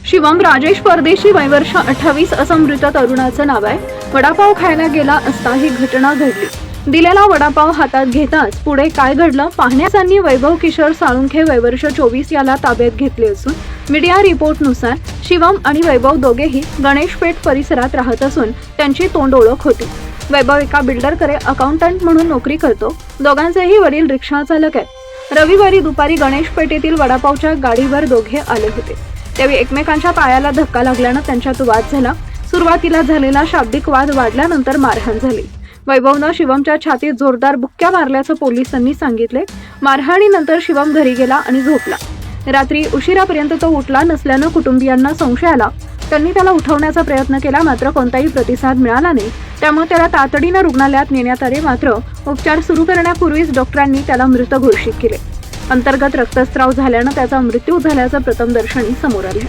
शिवम राजेश परदेशी वय वर्ष 28 असं मृत तरुणाचं नाव आहे। वडापाव खायला गेला असता ही घटना घडली। दिलेला वडापाव हातात घेताच पुढे काय घडलं पाहण्यासाठी वैभव किशोर साळुंखे वय वर्ष 24 याला ताब्यात घेतले असून मीडिया रिपोर्टनुसार शिवम आणि वैभव दोघेही गणेशपेठ परिसरात राहत असून त्यांची तोंड ओळख होती। वैभव एका बिल्डरकडे अकाउंटंट म्हणून नोकरी करतो। दोघांचेही वडील रिक्षा चालक आहेत। रविवारी दुपारी गणेशपेठेतील वडापावच्या गाडीवर दोघे आले होते। त्यावेळी एकमेकांच्या पायाला धक्का लागल्यानं त्यांच्यात वाद झाला। सुरुवातीला झालेला शाब्दिक वाद वाढल्यानंतर मारहाण झाली। वैभवनं शिवमच्या छातीत जोरदार बुक्क्या मारल्याचं पोलिसांनी सांगितले। मारहाणीनंतर शिवम घरी गेला आणि झोपला। रात्री उशिरापर्यंत तो उठला नसल्यानं कुटुंबियांना संशय आला। त्यांनी त्याला उठवण्याचा प्रयत्न केला, मात्र कोणताही प्रतिसाद मिळाला नाही। त्यामुळे त्याला तातडीनं रुग्णालयात नेण्यात आले, मात्र उपचार सुरू करण्यापूर्वीच डॉक्टरांनी त्याला मृत घोषित केले। अंतर्गत रक्तस्राव झाल्यानं त्याचा मृत्यू झाल्याचं प्रथमदर्शनी समोर आले।